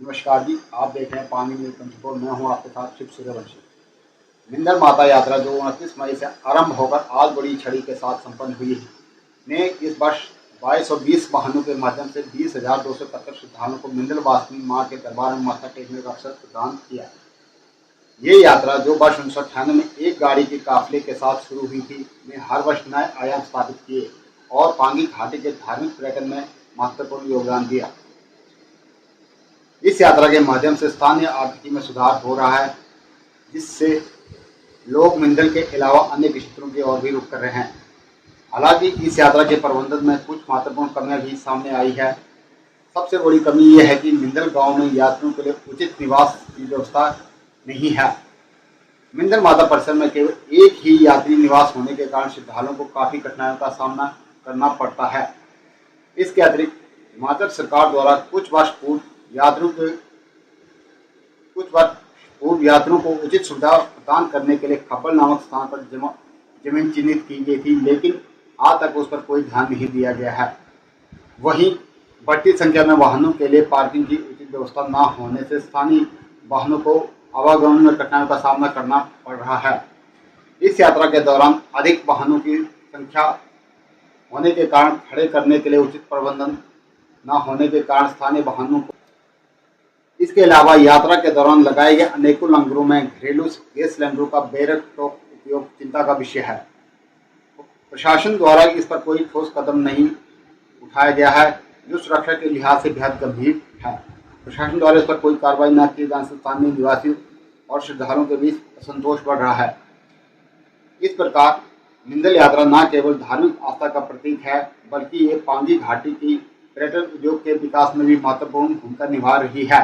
नमस्कार जी, आप देख रहे हैं पानी न्यूज 24। मैं हूं आपके साथ शिव सूर्यवंशी। मिंदल माता यात्रा जो 29 मई से आरंभ होकर आज बड़ी छड़ी के साथ संपन्न हुई है, ने इस वर्ष 2220 वाहनों के माध्यम से 20,271 श्रद्धालुओं को मिंदल वासिनी मां के दरबार में माथा टेकने का अवसर प्रदान किया। ये यात्रा जो वर्ष 1998 में एक गाड़ी के काफिले के साथ शुरू हुई थी, ने हर वर्ष नए आयाम स्थापित किए और पांगी घाटी के धार्मिक पर्यटन में महत्वपूर्ण योगदान दिया। इस यात्रा के माध्यम से स्थानीय आर्थिकी में सुधार हो रहा है, जिससे लोग मिंदल के अलावा अन्य क्षेत्रों की ओर भी रुख कर रहे हैं। हालांकि इस यात्रा के प्रबंधन में कुछ महत्वपूर्ण कमियां भी सामने आई है। सबसे बड़ी कमी यह है कि मिंदल गांव में यात्रियों के लिए उचित निवास की व्यवस्था नहीं है। मिंदल माता परिसर में केवल एक ही यात्री निवास होने के कारण श्रद्धालुओं को काफी कठिनाइयों का सामना करना पड़ता है। इसके अतिरिक्त हिमाचल सरकार द्वारा कुछ वर्ष पूर्व यात्रियों को उचित सुविधा प्रदान करने के लिए खब्बल नामक स्थान पर जमीन चिन्हित की गई थी, लेकिन आज तक उस पर कोई ध्यान नहीं दिया गया है। वहीं बढ़ती संख्या में वाहनों के लिए पार्किंग की उचित व्यवस्था न होने से स्थानीय वाहनों को आवागमन में कठिनाइयों का सामना करना पड़ रहा है। इस यात्रा के दौरान अधिक वाहनों की संख्या होने के कारण खड़े करने के लिए उचित प्रबंधन न होने के कारण स्थानीय वाहनों को, इसके अलावा यात्रा के दौरान लगाए गए अनेकों लंगरों में घरेलू गैस सिलेंडरों का बेरोक उपयोग चिंता का विषय है। प्रशासन द्वारा इस पर कोई ठोस कदम नहीं उठाया गया है, जो सुरक्षा के लिहाज से बेहद गंभीर है। प्रशासन द्वारा इस पर कोई कार्रवाई न किए जाने से स्थानीय निवासियों और श्रद्धालुओं के बीच असंतोष बढ़ रहा है। इस प्रकार मिंदल यात्रा न केवल धार्मिक आस्था का प्रतीक है, बल्कि ये पांगी घाटी की पर्यटन उद्योग के विकास में भी महत्वपूर्ण भूमिका निभा रही है।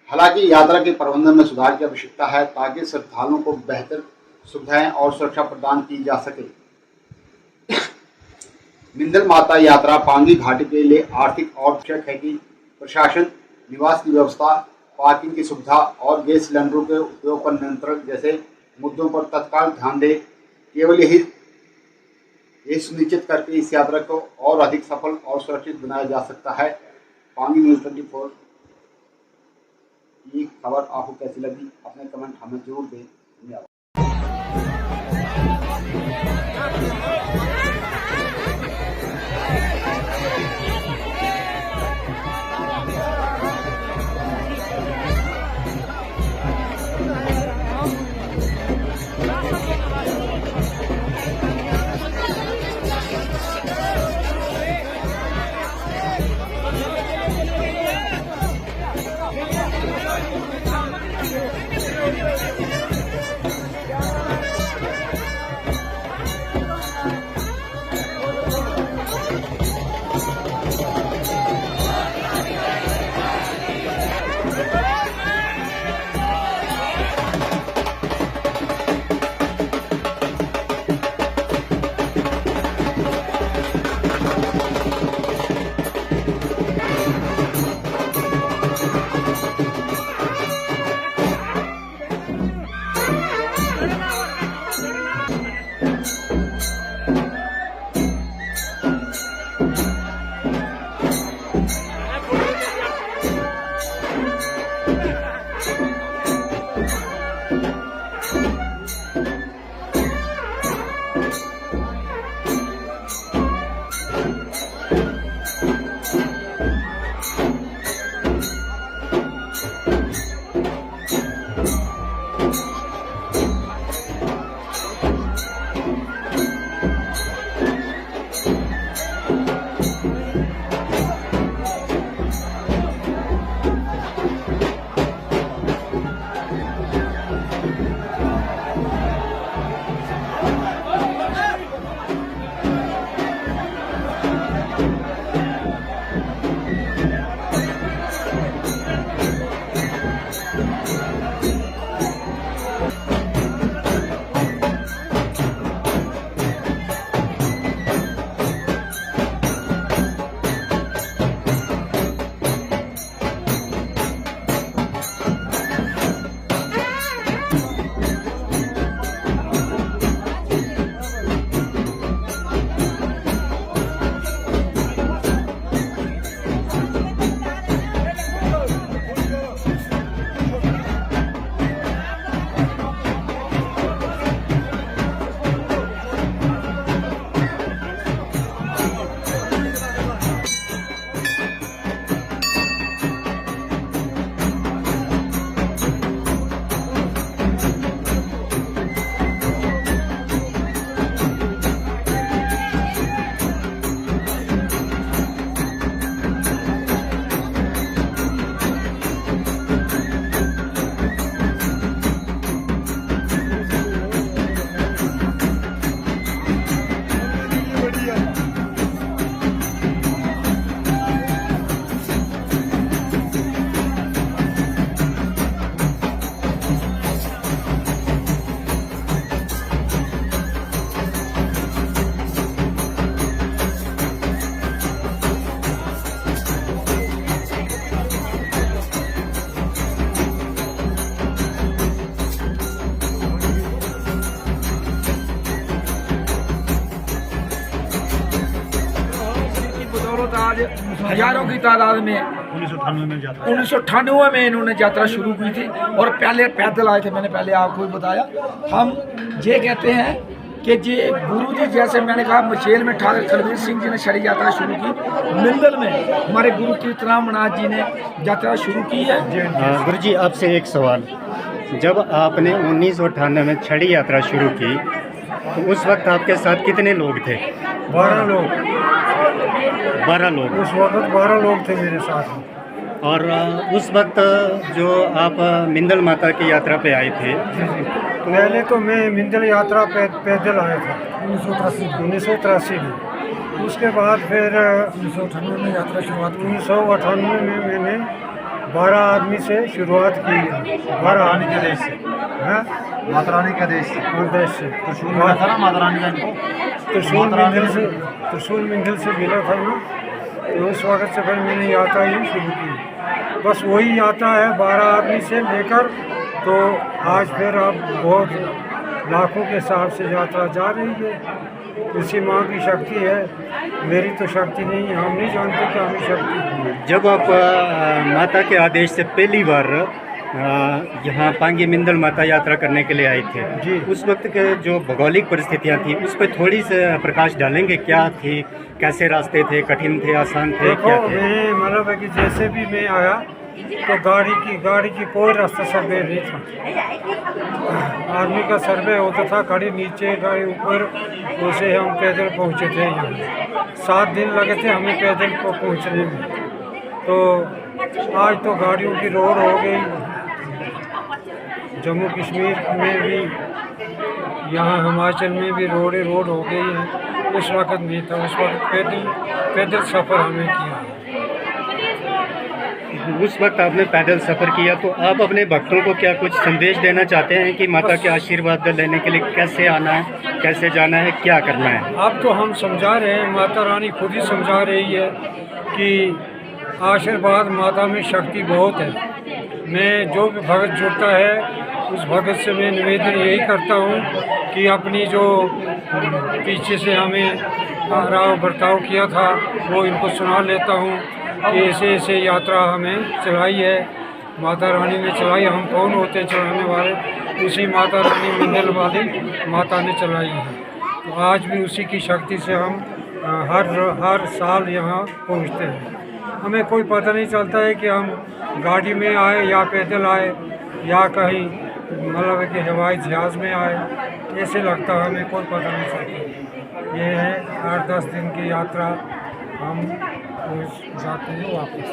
हालांकि यात्रा के प्रबंधन में सुधार की आवश्यकता है, ताकि श्रद्धालुओं को बेहतर सुविधाएं और सुरक्षा प्रदान की जा सके। मिंदल माता यात्रा पांगी घाटी के लिए आर्थिक और आवश्यक है कि प्रशासन निवास की व्यवस्था, पार्किंग की सुविधा और गैस सिलेंडरों के उपयोग पर नियंत्रण जैसे मुद्दों पर तत्काल ध्यान दे। केवल यही सुनिश्चित करके इस यात्रा को और अधिक सफल और सुरक्षित बनाया जा सकता है। पांगी न्यूज 24 की खबर आपको कैसी लगी, अपने कमेंट हमें जरूर दें। धन्यवाद। हजारों की तादाद में 1998 में इन्होंने यात्रा शुरू की थी और पहले पैदल आए थे। मैंने पहले आपको भी बताया। हम ये कहते हैं कि जे गुरु जी, जैसे मैंने कहा मचेल में ठाकुर खलवीर सिंह जी ने छड़ी यात्रा शुरू की, मिंदल में हमारे गुरु तीर्थराम मनाथ जी ने यात्रा शुरू की है। गुरु जी आपसे एक सवाल, जब आपने 1998 में छड़ी यात्रा शुरू की तो उस वक्त आपके साथ कितने लोग थे? 12 लोग। 12 लोग उस वक्त 12 लोग थे मेरे साथ। और उस वक्त जो आप मिंदल माता की यात्रा पे आए थे, पहले तो मैं मिंदल यात्रा पैदल आया था 1983 में। उसके बाद फिर 1998 में यात्रा शुरुआत 1998 में मैंने 12 आदमी से शुरुआत की। 12 आदमी के देश से, माता रानी के देश से, त्रिशूल मिंदल से मिला था ना, तो उस वक्त से फिर मैंने यात्रा ही शुरू की। बस वही यात्रा है 12 आदमी से लेकर, तो आज फिर अब बहुत लाखों के हिसाब से यात्रा जा रही है। इसी माँ की शक्ति है, मेरी तो शक्ति नहीं है। हम नहीं जानते कि हमें शक्ति है। जब आप माता के आदेश से पहली बार यहाँ पांगी मिंदल माता यात्रा करने के लिए आए थे जी, उस वक्त के जो भौगोलिक परिस्थितियाँ थी उस पर थोड़ी से प्रकाश डालेंगे? क्या थी, कैसे रास्ते थे, कठिन थे, आसान थे, क्या थे? मैं मतलब है कि जैसे भी मैं आया तो गाड़ी की कोई रास्ता सर्वे नहीं था। आदमी का सर्वे होता था, गाड़ी नीचे गाड़ी ऊपर, उसे हम पैदल पहुँचे थे। यहाँ 7 दिन लगे थे हमें पैदल को पहुँचने में। तो आज तो गाड़ियों की रोड हो गई। जम्मू कश्मीर में भी, यहाँ हिमाचल में भी रोड हो गई है। उस वक्त नहीं था, उस वक्त पैदल सफ़र हमें किया। उस वक्त आपने पैदल सफ़र किया, तो आप अपने भक्तों को क्या कुछ संदेश देना चाहते हैं कि माता के आशीर्वाद लेने के लिए कैसे आना है, कैसे जाना है, क्या करना है? अब तो हम समझा रहे हैं, माता रानी खुद ही समझा रही है कि आशीर्वाद माता में शक्ति बहुत है। मैं जो भी भगत जुड़ता है उस भगत से मैं निवेदन यही करता हूँ कि अपनी जो पीछे से हमें राव बर्ताव किया था वो इनको सुना लेता हूँ कि ऐसे यात्रा हमें चलाई है, माता रानी ने चलाई। हम कौन होते हैं चलाने वाले? उसी माता रानी मिंदल वाली माता ने चलाई है। तो आज भी उसी की शक्ति से हम हर साल यहाँ पहुँचते हैं। हमें कोई पता नहीं चलता है कि हम गाड़ी में आए या पैदल आए या कहीं मतलब कि हवाई जहाज़ में आए, ऐसे लगता है, हमें कोई पता नहीं चलता। ये है 8-10 दिन की यात्रा, हम जाते हैं वापस।